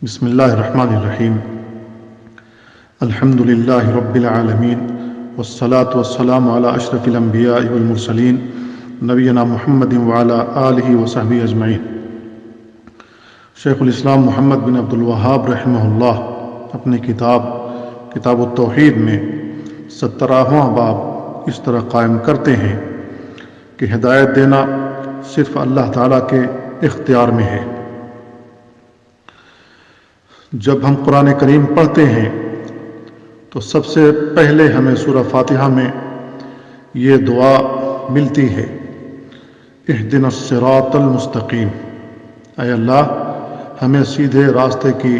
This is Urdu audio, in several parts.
بسم اللہ الرحمن الرحیم الحمد للہ رب العالمین والصلاة والسلام علی اشرف الانبیاء والمرسلین نبینا محمد وعلی آلہ وصحبہ اجمعین۔ شیخ الاسلام محمد بن عبد الوہاب رحمہ اللہ اپنی کتاب التوحید میں 17واں باب اس طرح قائم کرتے ہیں کہ ہدایت دینا صرف اللہ تعالیٰ کے اختیار میں ہے۔ جب ہم قرآن کریم پڑھتے ہیں تو سب سے پہلے ہمیں سورہ فاتحہ میں یہ دعا ملتی ہے، اہدنا الصراط المستقیم، اے اللہ ہمیں سیدھے راستے کی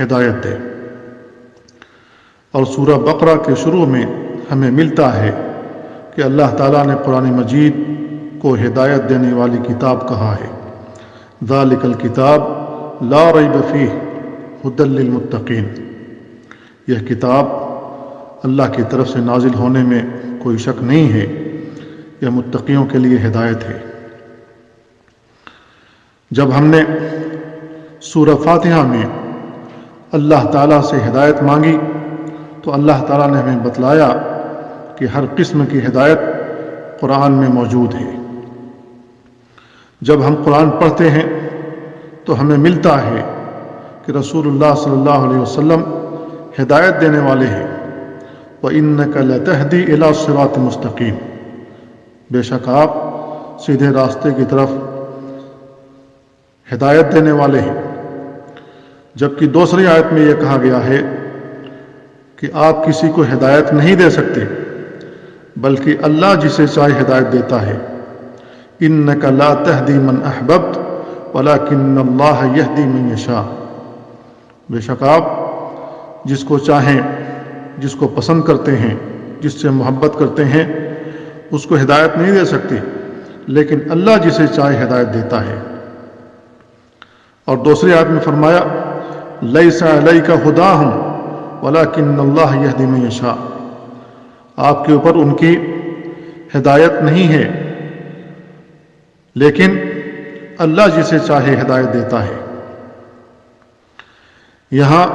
ہدایت دے۔ اور سورہ بقرہ کے شروع میں ہمیں ملتا ہے کہ اللہ تعالیٰ نے قرآن مجید کو ہدایت دینے والی کتاب کہا ہے، ذالک الکتاب لا ریب فیہ ھدی للمتقین، یہ کتاب اللہ کی طرف سے نازل ہونے میں کوئی شک نہیں ہے، یہ متقیوں کے لیے ہدایت ہے۔ جب ہم نے سورہ فاتحہ میں اللہ تعالیٰ سے ہدایت مانگی تو اللہ تعالیٰ نے ہمیں بتلایا کہ ہر قسم کی ہدایت قرآن میں موجود ہے۔ جب ہم قرآن پڑھتے ہیں تو ہمیں ملتا ہے کہ رسول اللہ صلی اللہ علیہ وسلم ہدایت دینے والے ہیں، وَإِنَّكَ لَتَهْدِي إِلَىٰ صِرَاطٍ مُسْتَقِيمٍ، بے شک آپ سیدھے راستے کی طرف ہدایت دینے والے ہیں۔ جبکہ دوسری آیت میں یہ کہا گیا ہے کہ آپ کسی کو ہدایت نہیں دے سکتے بلکہ اللہ جسے چاہے ہدایت دیتا ہے، إِنَّكَ لَا تَهْدِي مَنْ أَحْبَبْتَ وَلَكِنَّ اللَّهَ يَهْدِي مَن يَشَاءُ، بے شک آپ جس کو چاہیں، جس کو پسند کرتے ہیں، جس سے محبت کرتے ہیں، اس کو ہدایت نہیں دے سکتے، لیکن اللہ جسے چاہے ہدایت دیتا ہے۔ اور دوسری آیت میں فرمایا لیس علیک ھداھم ولکن اللہ یہدی من یشاء، آپ کے اوپر ان کی ہدایت نہیں ہے لیکن اللہ جسے چاہے ہدایت دیتا ہے۔ یہاں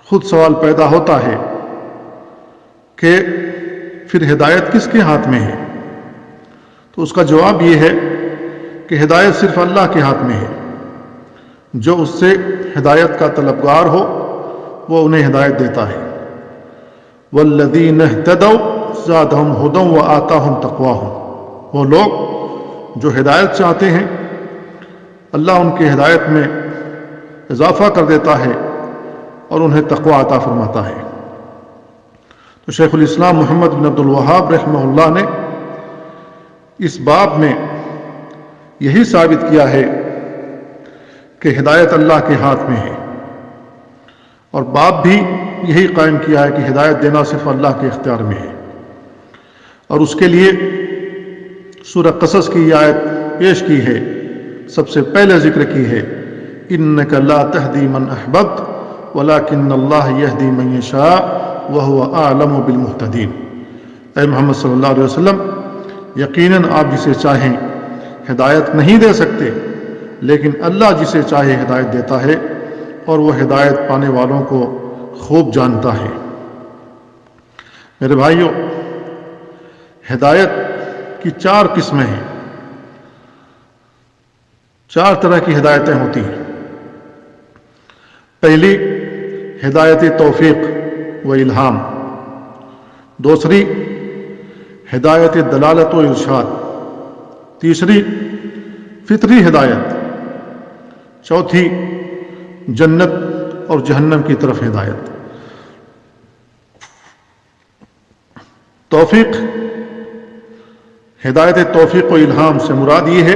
خود سوال پیدا ہوتا ہے کہ پھر ہدایت کس کے ہاتھ میں ہے؟ تو اس کا جواب یہ ہے کہ ہدایت صرف اللہ کے ہاتھ میں ہے، جو اس سے ہدایت کا طلبگار ہو وہ انہیں ہدایت دیتا ہے۔ والذین اہتدوا زادہم ھدی وآتاہم تقواہم، وہ لوگ جو ہدایت چاہتے ہیں اللہ ان کی ہدایت میں اضافہ کر دیتا ہے اور انہیں تقوی عطا فرماتا ہے۔ تو شیخ الاسلام محمد بن عبد الوہاب رحمہ اللہ نے اس باب میں یہی ثابت کیا ہے کہ ہدایت اللہ کے ہاتھ میں ہے، اور باب بھی یہی قائم کیا ہے کہ ہدایت دینا صرف اللہ کے اختیار میں ہے۔ اور اس کے لیے سورہ قصص کی یہ آیت پیش کی ہے، سب سے پہلے ذکر کی ہے، انک لا تہدی من احببت ولکن اللہ یہدی من یشاء وہو اعلم بالمہتدین، اے محمد صلی اللہ علیہ وسلم یقیناً آپ جسے چاہیں ہدایت نہیں دے سکتے لیکن اللہ جسے چاہے ہدایت دیتا ہے اور وہ ہدایت پانے والوں کو خوب جانتا ہے۔ میرے بھائیوں، ہدایت کی 4 قسمیں ہیں، 4 طرح کی ہدایتیں ہوتی ہیں۔ پہلی ہدایت توفیق و الہام، دوسری ہدایت دلالت و ارشاد، تیسری فطری ہدایت، چوتھی جنت اور جہنم کی طرف ہدایت۔ توفیق، ہدایت توفیق و الہام سے مراد یہ ہے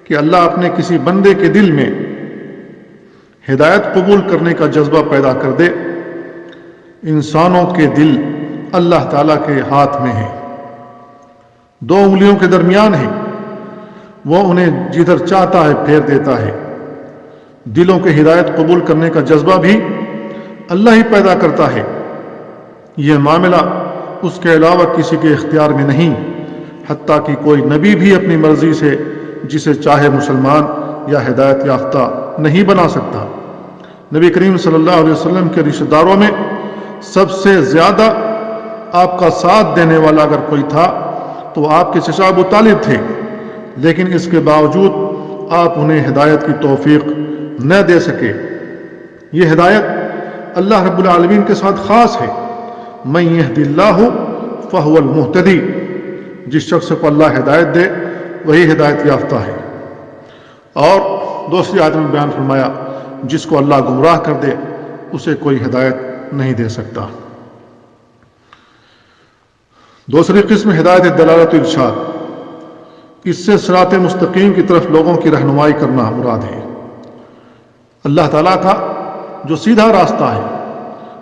کہ اللہ اپنے کسی بندے کے دل میں ہدایت قبول کرنے کا جذبہ پیدا کر دے۔ انسانوں کے دل اللہ تعالیٰ کے ہاتھ میں ہیں، 2 انگلیوں کے درمیان ہیں، وہ انہیں جدھر چاہتا ہے پھیر دیتا ہے۔ دلوں کے ہدایت قبول کرنے کا جذبہ بھی اللہ ہی پیدا کرتا ہے، یہ معاملہ اس کے علاوہ کسی کے اختیار میں نہیں، حتیٰ کہ کوئی نبی بھی اپنی مرضی سے جسے چاہے مسلمان یا ہدایت یافتہ نہیں بنا سکتا۔ نبی کریم صلی اللہ علیہ وسلم کے رشتہ داروں میں سب سے زیادہ آپ کا ساتھ دینے والا اگر کوئی تھا تو آپ کے چچا ابو طالب تھے، لیکن اس کے باوجود آپ انہیں ہدایت کی توفیق نہ دے سکے۔ یہ ہدایت اللہ رب العالمین کے ساتھ خاص ہے۔ من یہد اللہ فہو المہتدی، جس شخص کو اللہ ہدایت دے وہی ہدایت یافتہ ہے۔ اور دوسری آیت میں بیان فرمایا جس کو اللہ گمراہ کر دے اسے کوئی ہدایت نہیں دے سکتا۔ دوسری قسم ہدایت دلالت ارشاد، اس سے صراط مستقیم کی طرف لوگوں کی رہنمائی کرنا مراد ہے۔ اللہ تعالیٰ کا جو سیدھا راستہ ہے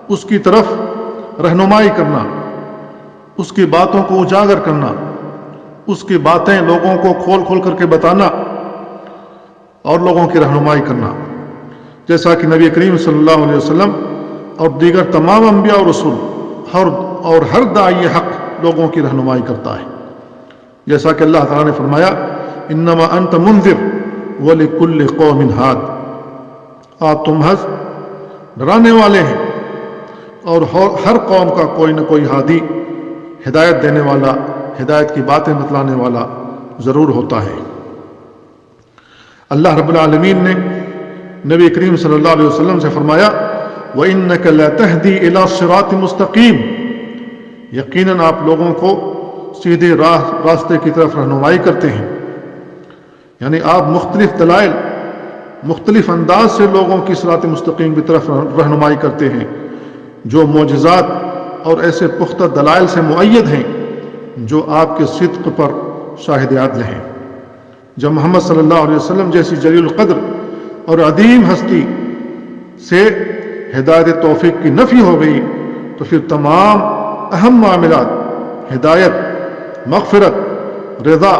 اس کی طرف رہنمائی کرنا، اس کی باتوں کو اجاگر کرنا، اس کی باتیں لوگوں کو کھول کھول کر کے بتانا اور لوگوں کی رہنمائی کرنا، جیسا کہ نبی کریم صلی اللہ علیہ وسلم اور دیگر تمام انبیاء اور رسول اور ہر داعی حق لوگوں کی رہنمائی کرتا ہے۔ جیسا کہ اللہ تعالیٰ نے فرمایا انما انت منذر ولکل قوم ہاد، آپ تو محض ڈرانے والے ہیں اور ہر قوم کا کوئی نہ کوئی ہادی، ہدایت دینے والا، ہدایت کی باتیں بتلانے والا ضرور ہوتا ہے۔ اللہ رب العالمین نے نبی کریم صلی اللہ علیہ وسلم سے فرمایا وَإِنَّكَ لَتَهْدِي إِلَى صِرَاطٍ مُسْتَقِيمٍ، یقیناً آپ لوگوں کو سیدھے راستے کی طرف رہنمائی کرتے ہیں، یعنی آپ مختلف دلائل، مختلف انداز سے لوگوں کی صراط مستقیم کی طرف رہنمائی کرتے ہیں، جو معجزات اور ایسے پختہ دلائل سے مؤید ہیں جو آپ کے صدق پر شاہد عدل ہیں۔ جب محمد صلی اللہ علیہ وسلم جیسی جلیل القدر اور عظیم ہستی سے ہدایت توفیق کی نفی ہو گئی تو پھر تمام اہم معاملات، ہدایت، مغفرت، رضا،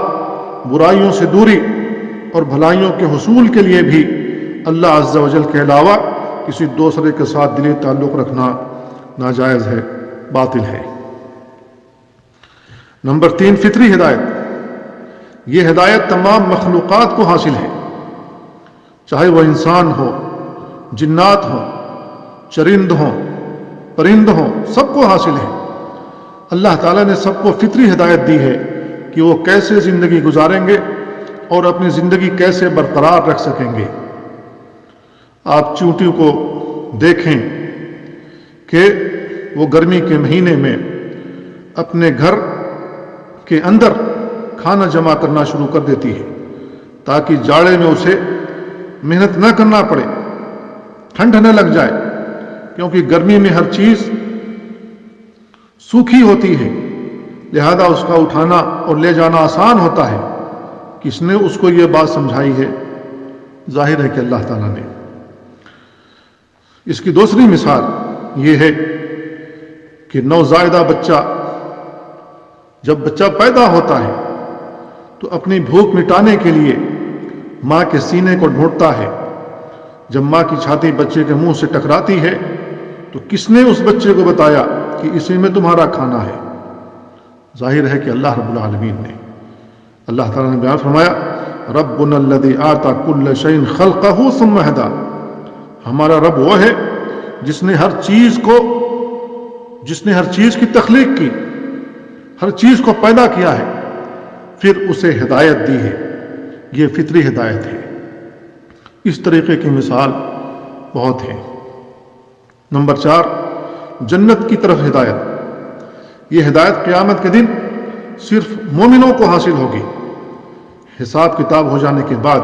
برائیوں سے دوری اور بھلائیوں کے حصول کے لیے بھی اللہ عز و جل کے علاوہ کسی دوسرے کے ساتھ دلی تعلق رکھنا ناجائز ہے، باطل ہے۔ نمبر 3، فطری ہدایت۔ یہ ہدایت تمام مخلوقات کو حاصل ہے، چاہے وہ انسان ہو، جنات ہوں، چرند ہوں، پرند ہوں، سب کو حاصل ہے۔ اللہ تعالیٰ نے سب کو فطری ہدایت دی ہے کہ وہ کیسے زندگی گزاریں گے اور اپنی زندگی کیسے برقرار رکھ سکیں گے۔ آپ چونٹیوں کو دیکھیں کہ وہ گرمی کے مہینے میں اپنے گھر کے اندر کھانا جمع کرنا شروع کر دیتی ہے تاکہ جاڑے میں اسے محنت نہ کرنا پڑے، ٹھنڈ نہ لگ جائے، کیونکہ گرمی میں ہر چیز سوکھی ہوتی ہے، لہذا اس کا اٹھانا اور لے جانا آسان ہوتا ہے۔ کس نے اس کو یہ بات سمجھائی ہے؟ ظاہر ہے کہ اللہ تعالیٰ نے۔ اس کی دوسری مثال یہ ہے کہ نوزائیدہ بچہ جب بچہ پیدا ہوتا ہے تو اپنی بھوک مٹانے کے لیے ماں کے سینے کو ڈھونڈتا ہے۔ جب ماں کی چھاتی بچے کے منہ سے ٹکراتی ہے تو کس نے اس بچے کو بتایا کہ اسی میں تمہارا کھانا ہے؟ ظاہر ہے کہ اللہ رب العالمین نے۔ اللہ تعالیٰ نے بیان فرمایا ربنا الذی آتی کل شیء خلقہ ثم ہدی، ہمارا رب وہ ہے جس نے ہر چیز کی تخلیق کی، ہر چیز کو پیدا کیا ہے، پھر اسے ہدایت دی ہے۔ یہ فطری ہدایت ہے۔ اس طریقے کی مثال بہت ہے۔ نمبر 4، جنت کی طرف ہدایت۔ یہ ہدایت قیامت کے دن صرف مومنوں کو حاصل ہوگی۔ حساب کتاب ہو جانے کے بعد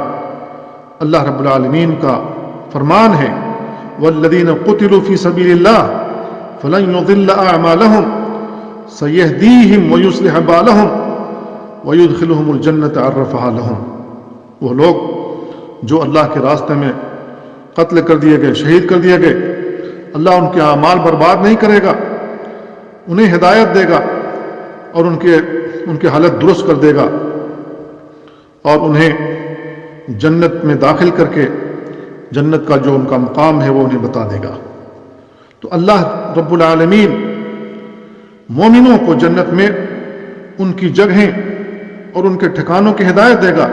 اللہ رب العالمین کا فرمان ہے والذین قتلوا فی سبیل اللہ فلن یضل اعمالہم سیہدیہم ویصلح بالہم ویدخلہم الجنۃ عرفہا لہم۔ وہ لوگ جو اللہ کے راستے میں قتل کر دیے گئے، شہید کر دیے گئے، اللہ ان کے اعمال برباد نہیں کرے گا، انہیں ہدایت دے گا اور ان کے حالت درست کر دے گا اور انہیں جنت میں داخل کر کے جنت کا جو ان کا مقام ہے وہ انہیں بتا دے گا۔ تو اللہ رب العالمین مومنوں کو جنت میں ان کی جگہیں اور ان کے ٹھکانوں کی ہدایت دے گا۔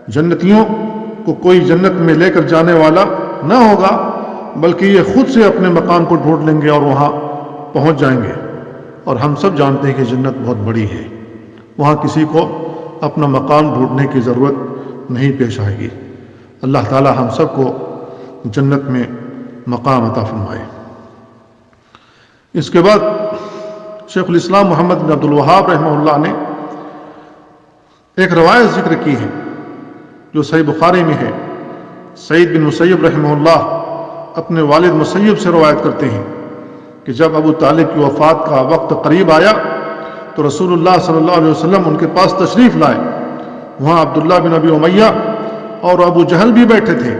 جنتیوں کو کوئی جنت میں لے کر جانے والا نہ ہوگا، بلکہ یہ خود سے اپنے مقام کو ڈھونڈ لیں گے اور وہاں پہنچ جائیں گے۔ اور ہم سب جانتے ہیں کہ جنت بہت بڑی ہے، وہاں کسی کو اپنا مقام ڈھونڈنے کی ضرورت نہیں پیش آئے گی۔ اللہ تعالی ہم سب کو جنت میں مقام عطا فرمائے۔ اس کے بعد شیخ الاسلام محمد بن عبد الوہاب رحمہ اللہ نے ایک روایت ذکر کی ہے جو صحیح بخاری میں ہے۔ سعید بن مسیب رحمہ اللہ اپنے والد مسیب سے روایت کرتے ہیں کہ جب ابو طالب کی وفات کا وقت قریب آیا تو رسول اللہ صلی اللہ علیہ وسلم ان کے پاس تشریف لائے۔ وہاں عبداللہ بن ابی امیہ اور ابو جہل بھی بیٹھے تھے۔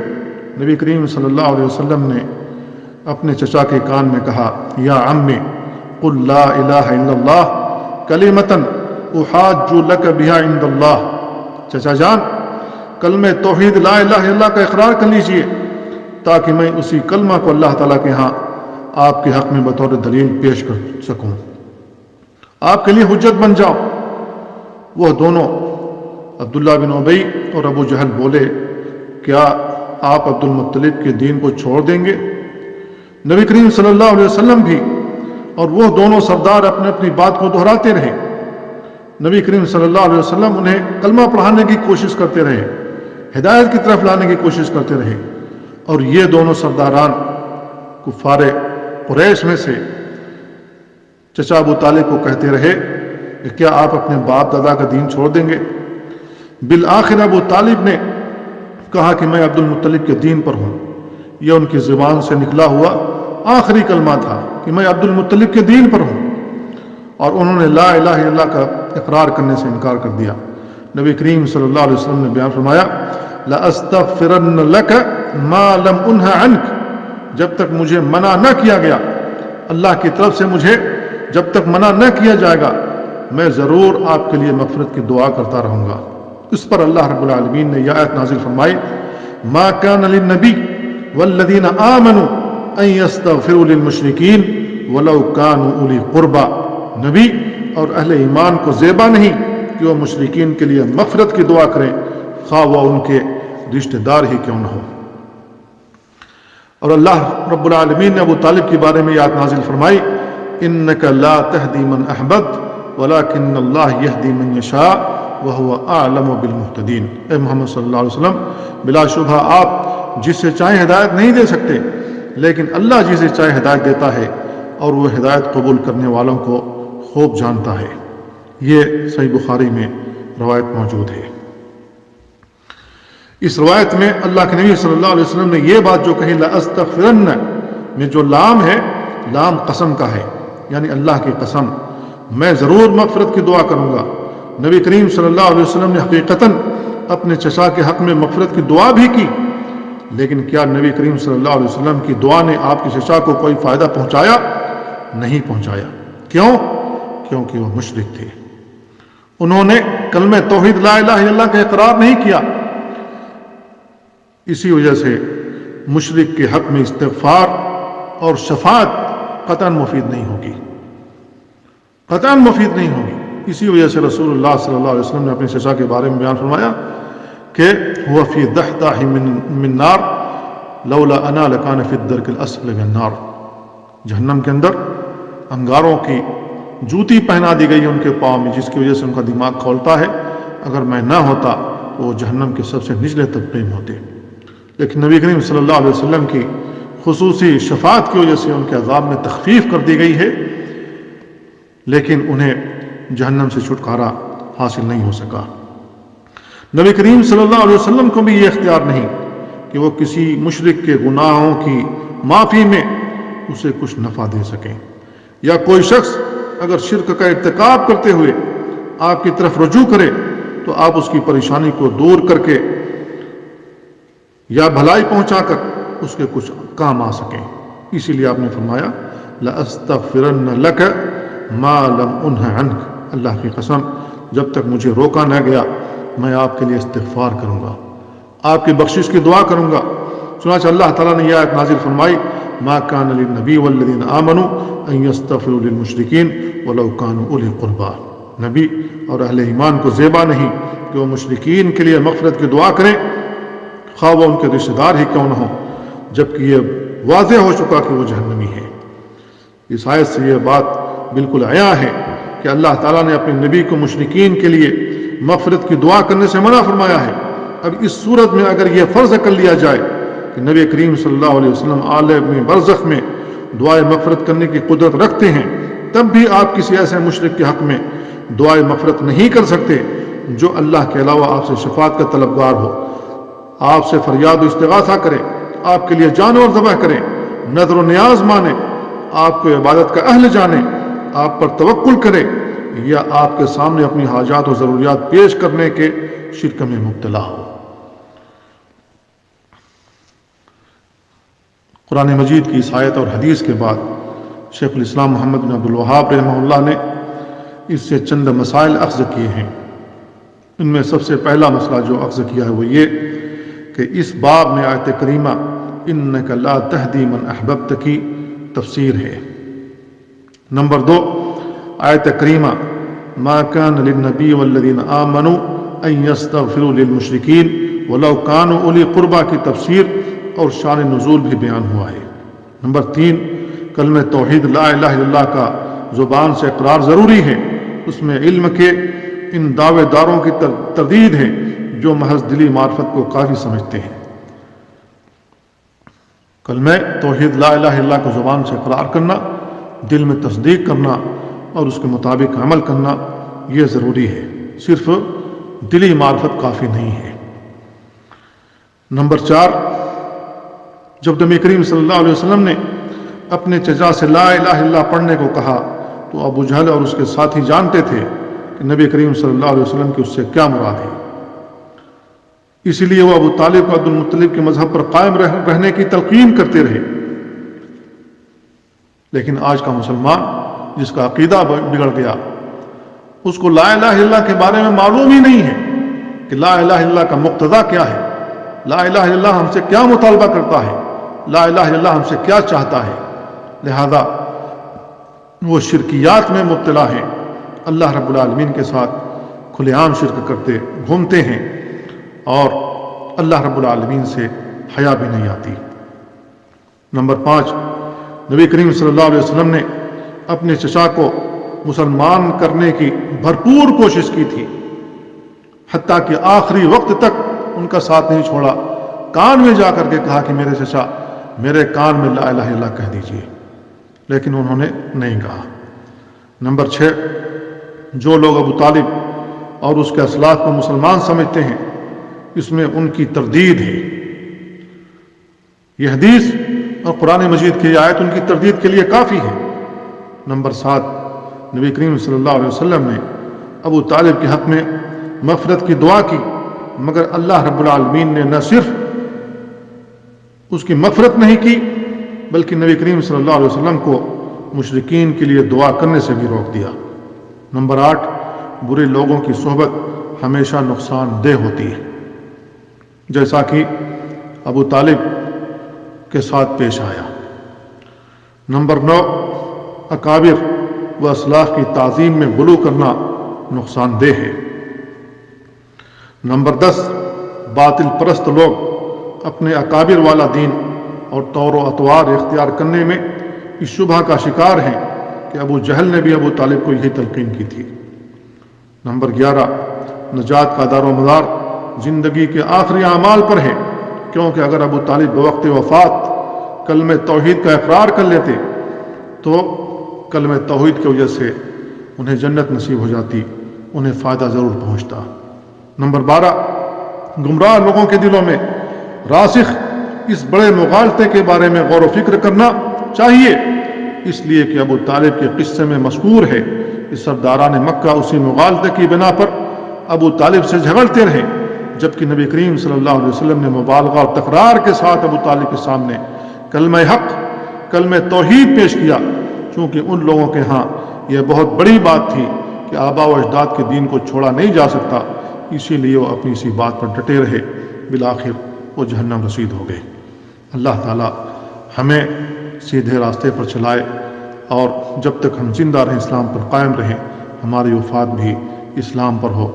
نبی کریم صلی اللہ علیہ وسلم نے اپنے چچا کے کان میں کہا، یا عمی قل لا الہ الا اللہ کلمۃ احاج لک بہا عند اللہ۔ چچا جان، کلمہ توحید لا الہ الا اللہ کا اقرار کر لیجئے تاکہ میں اسی کلمہ کو اللہ تعالیٰ کے ہاں آپ کے حق میں بطور دلیل پیش کر سکوں، آپ کے لیے حجت بن جاؤ۔ وہ دونوں عبداللہ بن ابی اور ابو جہل بولے، کیا آپ عبد المطلب کے دین کو چھوڑ دیں گے؟ نبی کریم صلی اللہ علیہ وسلم بھی اور وہ دونوں سردار اپنے اپنی بات کو دہراتے رہے۔ نبی کریم صلی اللہ علیہ وسلم انہیں کلمہ پڑھانے کی کوشش کرتے رہے، ہدایت کی طرف لانے کی کوشش کرتے رہے، اور یہ دونوں سرداران کفار قریش میں سے چچا ابو طالب کو کہتے رہے کہ کیا آپ اپنے باپ دادا کا دین چھوڑ دیں گے؟ بالآخر ابو طالب نے کہا کہ میں عبد المطلب کے دین پر ہوں۔ یہ ان کی زبان سے نکلا ہوا آخری کلمہ تھا کہ میں عبد المطلب کے دین پر ہوں، اور انہوں نے لا الہ الا اللہ کا اقرار کرنے سے انکار کر دیا۔ نبی کریم صلی اللہ علیہ وسلم نے بیان فرمایا، لَأَسْتَغْفِرَنَّ لَكَ مَا لَمْ أُنْهَ عَنْكَ، جب تک مجھے منع نہ کیا گیا، اللہ کی طرف سے مجھے جب تک منع نہ کیا جائے گا، میں ضرور آپ کے لیے مغفرت کی دعا کرتا رہوں گا۔ اس پر اللہ رب العالمین نے یہ آیت نازل فرمائی، ما كان للنبی والذین آمنوا ان یستغفروا للمشرکین ولو كانوا اولی قربا، نبی اور اہل ایمان کو زیبا نہیں کہ وہ مشرکین کے لیے مغفرت کی دعا کریں، خواہ وہ ان کے رشتہ دار ہی کیوں نہ ہو۔ اور اللہ رب العالمین نے ابو طالب کے بارے میں آیت نازل فرمائی، انک لا تہدی من احببت ولکن اللہ یہدی من یشاء وہو اعلم بالمہتدین۔ اے محمد صلی اللہ علیہ وسلم، بلا شبہ آپ جسے چاہیں ہدایت نہیں دے سکتے، لیکن اللہ جسے چاہے ہدایت دیتا ہے، اور وہ ہدایت قبول کرنے والوں کو خوب جانتا ہے۔ یہ صحیح بخاری میں روایت موجود ہے۔ اس روایت میں اللہ کے نبی صلی اللہ علیہ وسلم نے یہ بات جو کہی، لَأَسْتَغْفِرَنَّ میں جو لام ہے، لام قسم کا ہے، یعنی اللہ کی قسم، میں ضرور مغفرت کی دعا کروں گا۔ نبی کریم صلی اللہ علیہ وسلم نے حقیقتاً اپنے چچا کے حق میں مغفرت کی دعا بھی کی، لیکن کیا نبی کریم صلی اللہ علیہ وسلم کی دعا نے آپ کے چچا کو کوئی فائدہ پہنچایا؟ نہیں پہنچایا۔ کیوں؟ کیونکہ وہ مشرک تھے، انہوں نے کلمہ توحید لا الہ الا اللہ کا اقرار نہیں کیا۔ اسی وجہ سے مشرک کے حق میں استغفار اور شفاعت قطعاً مفید نہیں ہوگی، قطعاً مفید نہیں ہوگی۔ اسی وجہ سے رسول اللہ صلی اللہ علیہ وسلم نے اپنے چچا کے بارے میں بیان فرمایا کہ هو فی دحداح من نار لولا انا لکان فی الدرک الاسفل من النار، جہنم کے اندر انگاروں کی جوتی پہنا دی گئی ان کے پاؤں میں، جس کی وجہ سے ان کا دماغ کھولتا ہے، اگر میں نہ ہوتا تو وہ جہنم کے سب سے نچلے طبقے میں ہوتے۔ لیکن نبی کریم صلی اللہ علیہ وسلم کی خصوصی شفاعت کی وجہ سے ان کے عذاب میں تخفیف کر دی گئی ہے، لیکن انہیں جہنم سے چھٹکارا حاصل نہیں ہو سکا۔ نبی کریم صلی اللہ علیہ وسلم کو بھی یہ اختیار نہیں کہ وہ کسی مشرک کے گناہوں کی معافی میں اسے کچھ نفع دے سکیں، یا کوئی شخص اگر شرک کا ارتکاب کرتے ہوئے آپ کی طرف رجوع کرے تو آپ اس کی پریشانی کو دور کر کے یا بھلائی پہنچا کر اس کے کچھ کام آ سکیں۔ اسی لیے آپ نے فرمایا، لَأَسْتَغْفِرَنَّ لَكَ مَا لَمْ أُنْهَ عَنْكَ، اللہ کی قسم جب تک مجھے روکا نہ گیا میں آپ کے لیے استغفار کروں گا، آپ کی بخشش کی دعا کروں گا۔ چنانچہ اللہ تعالیٰ نے یہ آیت نازل فرمائی، ما كان للنبی والذین آمنوا ان یستغفروا للمشرکین ولو كانوا اولی قربا، نبی اور اہل ایمان کو زیبا نہیں کہ وہ مشرکین کے لیے مغفرت کی دعا کریں، خواہ وہ ان کے رشتہ دار ہی کیوں نہ ہوں، جبکہ یہ واضح ہو چکا کہ وہ جہنمی ہے۔ اس آیت سے یہ بات بالکل عیاں ہے کہ اللہ تعالیٰ نے اپنے نبی کو مشرکین کے لیے مغفرت کی دعا کرنے سے منع فرمایا ہے۔ اب اس صورت میں اگر یہ فرض کر لیا جائے کہ نبی کریم صلی اللہ علیہ وسلم عالم برزخ میں دعائے مغفرت کرنے کی قدرت رکھتے ہیں، تب بھی آپ کسی ایسے مشرک کے حق میں دعائے مغفرت نہیں کر سکتے جو اللہ کے علاوہ آپ سے شفاعت کا طلبگار ہو، آپ سے فریاد و استغاثہ کرے، آپ کے لیے جانور ذبح کرے، نذر و نیاز مانے، آپ کو عبادت کا اہل جانے، آپ پر توکل کرے، یا آپ کے سامنے اپنی حاجات و ضروریات پیش کرنے کے شرک میں مبتلا ہو۔ قرآن مجید کی اس آیت اور حدیث کے بعد شیخ الاسلام محمد بن عبد الوہاب رحمہ اللہ نے اس سے چند مسائل اخذ کیے ہیں۔ ان میں سب سے پہلا مسئلہ جو اخذ کیا ہے وہ یہ کہ اس باب میں آیت کریمہ انک لا تہدی من احببت کی تفسیر ہے۔ نمبر 2، آیت کریمہ ما کان للنبی والذین آمنوا ان یستغفروا للمشرکین ولو کانوا اولی قربا کی تفسیر اور شان نزول بھی بیان ہوا ہے۔ نمبر 3، کلمہ توحید لا الہ الا اللہ کا زبان سے اقرار ضروری ہے، اس میں علم کے ان دعوے داروں کی تردید ہے جو محض دلی معرفت کو کافی سمجھتے ہیں۔ کلمہ توحید لا الہ الا اللہ کو زبان سے اقرار کرنا، دل میں تصدیق کرنا اور اس کے مطابق عمل کرنا یہ ضروری ہے، صرف دلی معرفت کافی نہیں ہے۔ نمبر 4، جب نبی کریم صلی اللہ علیہ وسلم نے اپنے چچا سے لا الہ الا اللہ پڑھنے کو کہا تو ابو جہل اور اس کے ساتھی جانتے تھے کہ نبی کریم صلی اللہ علیہ وسلم کی اس سے کیا مراد ہے، اسی لیے وہ ابو طالب کو عبد المطلب کے مذہب پر قائم رہنے کی تلقین کرتے رہے۔ لیکن آج کا مسلمان جس کا عقیدہ بگڑ گیا، اس کو لا الہ الا اللہ کے بارے میں معلوم ہی نہیں ہے کہ لا الہ الا اللہ کا مقتضا کیا ہے، لا الہ الا اللہ ہم سے کیا مطالبہ کرتا ہے، لا الہ الا اللہ ہم سے کیا چاہتا ہے، لہذا وہ شرکیات میں مبتلا ہیں، اللہ رب العالمین کے ساتھ کھلے عام شرک کرتے گھومتے ہیں اور اللہ رب العالمین سے حیا بھی نہیں آتی۔ نمبر 5، نبی کریم صلی اللہ علیہ وسلم نے اپنے چچا کو مسلمان کرنے کی بھرپور کوشش کی تھی، حتیٰ کہ آخری وقت تک ان کا ساتھ نہیں چھوڑا، کان میں جا کر کے کہا کہ میرے چچا میرے کان میں لا الہ الا اللہ کہہ دیجئے، لیکن انہوں نے نہیں کہا۔ نمبر 6، جو لوگ ابو طالب اور اس کے اسلاف کو مسلمان سمجھتے ہیں، اس میں ان کی تردید ہے۔ یہ حدیث اور قرآن مجید کی آیت ان کی تردید کے لیے کافی ہے۔ نمبر 7، نبی کریم صلی اللہ علیہ وسلم نے ابو طالب کے حق میں مغفرت کی دعا کی، مگر اللہ رب العالمین نے نہ صرف اس کی مغفرت نہیں کی بلکہ نبی کریم صلی اللہ علیہ وسلم کو مشرکین کے لیے دعا کرنے سے بھی روک دیا۔ نمبر 8، برے لوگوں کی صحبت ہمیشہ نقصان دہ ہوتی ہے، جیسا کہ ابو طالب کے ساتھ پیش آیا۔ نمبر 9، اکابر و اسلاف کی تعظیم میں غلو کرنا نقصان دہ ہے۔ نمبر 10، باطل پرست لوگ اپنے اکابر والا دین اور طور و اطوار اختیار کرنے میں اس شبہ کا شکار ہیں کہ ابو جہل نے بھی ابو طالب کو یہی تلقین کی تھی۔ نمبر 11، نجات کا دار و مدار زندگی کے آخری اعمال پر ہے، کیونکہ اگر ابو طالب بوقت وفات کلمہ توحید کا اقرار کر لیتے تو کلمہ توحید کی وجہ سے انہیں جنت نصیب ہو جاتی، انہیں فائدہ ضرور پہنچتا۔ نمبر 12، گمراہ لوگوں کے دلوں میں راسخ اس بڑے مغالطے کے بارے میں غور و فکر کرنا چاہیے، اس لیے کہ ابو طالب کے قصے میں مذکور ہے کہ سرداران مکہ اسی مغالطے کی بنا پر ابو طالب سے جھگڑتے رہے، جبکہ نبی کریم صلی اللہ علیہ وسلم نے مبالغہ اور تکرار کے ساتھ ابو طالب کے سامنے کلمہ حق، کلمہ توحید پیش کیا، چونکہ ان لوگوں کے ہاں یہ بہت بڑی بات تھی کہ آبا و اجداد کے دین کو چھوڑا نہیں جا سکتا، اسی لیے وہ اپنی اسی بات پر ڈٹے رہے، بالآخر وہ جہنم رسید ہو گئے۔ اللہ تعالی ہمیں سیدھے راستے پر چلائے اور جب تک ہم زندہ رہیں اسلام پر قائم رہیں، ہماری وفات بھی اسلام پر ہو۔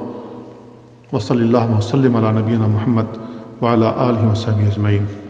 وصلی اللہ وسلم علی نبینا محمد وعلى آلہ وصحبہ اجمعین.